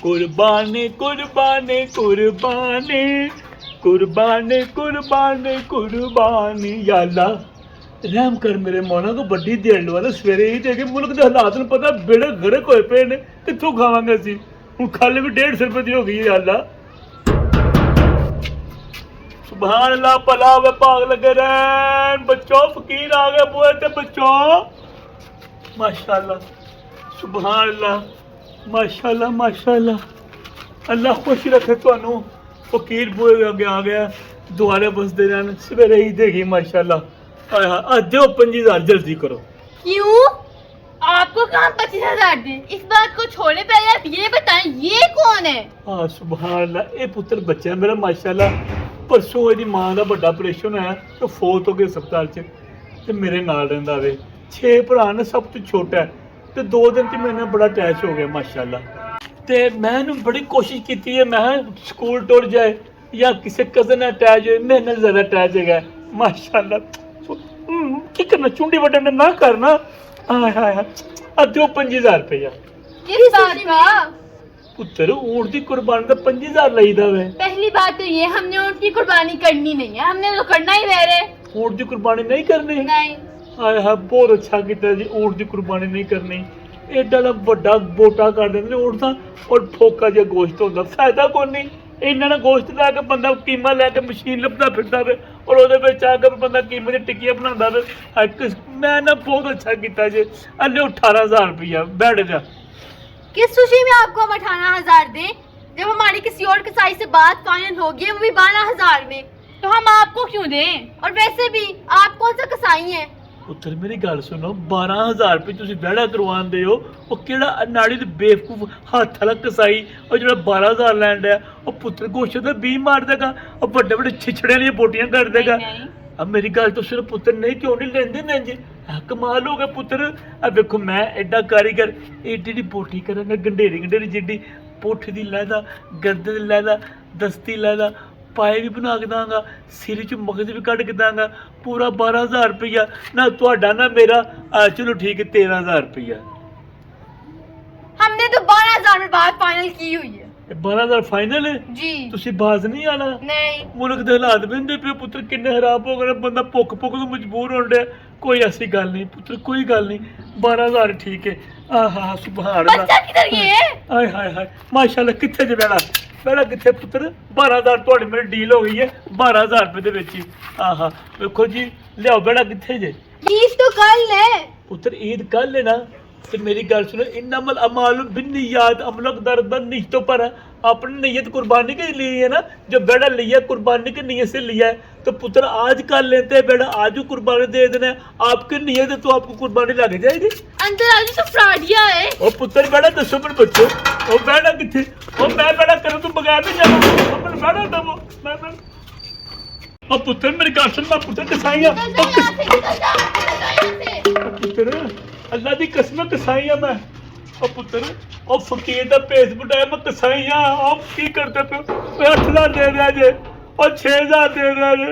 कुर्बानी कुर्बानी कुर्बानी कुर्बानी कुर्बानी कुर्बानी या अल्लाह रहम कर मेरे मौला को बड़ी देर वाला सवेरे ही देखे मुल्क के हालात में पता बेड़े गड़क होए पे ने कित्थों खावांगे असीं हुण खाली भी 150 रुपए दी हो गई है या अल्लाह सुभान अल्लाह भला वे भाग लगे रहन बच्चों फकीर आ गए बुए ते बच्चों माशाअल्लाह सुभान अल्लाह माशाअल्लाह माशाअल्लाह अल्लाह खुश रखे तुहानू फकीर बुए अगे आ गया दुआरे बसदे रहन सवेरे ही देगी माशाअल्लाह हाय हाय आज दो 5000 जल्दी करो क्यों? आपको कहाँ 25,000 दे? इस बात को छोड़े पहले आप ये बताएं ये कौन है? हाँ सुभान अल्लाह ये पुत्र बच्चा मेरा माशाअल्लाह परसों ਇਹਦੀ ਮਾਂ ਦਾ ਵੱਡਾ ਆਪਰੇਸ਼ਨ ਹੋਇਆ ਤੇ ਫੋਤ ਹੋ ਗਏ ਹਸਪਤਾਲ 'ਚ ਤੇ ਮੇਰੇ ਨਾਲ ਰਹਿੰਦਾ ਵੇ 6 ਭਰਾ ਨੇ ਸਭ ਤੋਂ ਛੋਟਾ ਤੇ 2 ਦਿਨ 'ਚ ਮੇਰੇ ਨਾਲ ਬੜਾ ਅਟੈਚ ਹੋ ਗਿਆ ਮਾਸ਼ਾਅੱਲਾ ਤੇ ਮੈਂ ਇਹਨੂੰ ਬੜੀ ਕੋਸ਼ਿਸ਼ ਕੀਤੀ ਹੈ ਮੈਂ ਸਕੂਲ ਟੁਰ ਜਾਏ ਜਾਂ ਕਿਸੇ ਕਜ਼ਨ ਨਾਲ ਅਟੈਚ ਹੋਏ ਮੇਰੇ ਨਾਲ ਜ਼ਿਆਦਾ ਅਟੈਚ ਹੈਗਾ ਮਾਸ਼ਾਅੱਲਾ ਕੀ ਕਰਨਾ ਚੁੰਡੀ ਵੱਢਣ ਨਾ ਕਰਨਾ ਹਾਏ ਹਾਏ ਆ ਦਿਓ 5000 ਰੁਪਇਆ किस बात का? पुत्र ऊँट की कुर्बानी का 5000 लईदा वे पहली बात तो ये हमने ऊँट की कुर्बानी करनी नहीं है हमने तो करना ही रह रहे ऊँट की कुर्बानी नहीं करनी नहीं हाय हाय बहुत अच्छा किया जी ऊँट की कुर्बानी नहीं करनी एडा ना बड़ा बोटा कर देंगे ऊँट का और फोका जिहा गोश्त होंदा फायदा कोई नहीं इन्ना ना गोश्त लैके बंदा कीमा लैके मशीन लभदा फिरदा वे और ओहदे विच आके बंदा कीमे दी टिक्कियां बनांदा वे मैं ना बहुत अच्छा किया जी अल्ले 18000 रुपया बैठ जा किस खुशी में आपको हम 18,000 दें जब हमारी किसी और कसाई से बात फाइनल होगी वो भी 12,000 में तो हम आपको क्यों दें और वैसे भी आप कौन सा कसाई हैं पुत्र मेरी गल सुनो 12000 रुपये तुसीं बहड़ा करवांदे हो वो केड़ा नाड़ी दे बेवकूफ हत्थ वाला कसाई और जेड़ा 12000 लैंड है वो पुत्र गोशे दा 20 मार देगा और बड़े बड़े छिछड़े वाली बोटियां कर देगा अब मेरी गल तो सिर्फ पुत्र नहीं क्यों नहीं लेंदे ने जी कमाल हो गया पुत्र अब देखो मैं एडा कारीगर एडी डी बोटी करांगा गंडेरी गंडेरी जिड्डी पोठी दी लैदा गर्दन दी लैदा दस्ती लैदा पाए भी बना के दांगा सिर च मगज भी कट के दांगा पूरा 12000 रुपया ना तुहाडा ना मेरा चलो ठीक है 13000 रुपया हमने तो 12,000 में बात फाइनल की हुई है 12000 फाइनल है जी तुसी बाज नहीं आना नहीं मुल्क दे हालात बिंदे पे पुत्र किन्ने खराब हो गए बंदा भुख भुख तो मजबूर होने डे कोई ऐसी गल नहीं पुत्र कोई गल नहीं 12000 ठीक है आहा सुभान अल्लाह बच्चा किधर गया है हाय हाय हाय माशाल्लाह किथे जे बेड़ा बेड़ा किथे पुत्र 12000 ਤੁਹਾਡੀ ਮੇਰੀ ਡੀਲ ਹੋ ਗਈ ਹੈ 12000 ਰੁਪਏ ਦੇ ਵਿੱਚ ਹੀ ਆਹਾ ਵੇਖੋ ਜੀ ਲਿਆਓ बेड़ा किथे जे ईद तो कल है पुत्र ईद कल है ना तो मेरी गल सुनो इन्नमल अमालु बिन्नियात अमलक दरबन नियतों पर है अपनी नीयत कुर्बानी के लिए है ना जो बेड़ा लिया कुर्बानी की नीयत से लिया है तो पुत्र आज कर लेते हैं बेड़ा आज ही कुर्बानी दे देना है आपकी नीयत है तो आपको कुर्बानी लग जाएगी अंदर आज तो फ्रॉडिया है ओ पुत्र बेड़ा दसो मेरे बच्चों ओ बेड़ा किथे ओ मैं बेड़ा करूं तो बगैर नहीं जाऊं ओ मेरे बेड़ा दबो मैं ओ पुत्र मेरी गल सुन मैं पुत्र कसाईया पुत्र अल्लाह दी कसम कसाई है मैं ओ पुत्र ओ फकीर दा भेस बुटाया मैं कसाई हां आप की करते पे 8000 दे रहा जे और 6000 दे रहा जे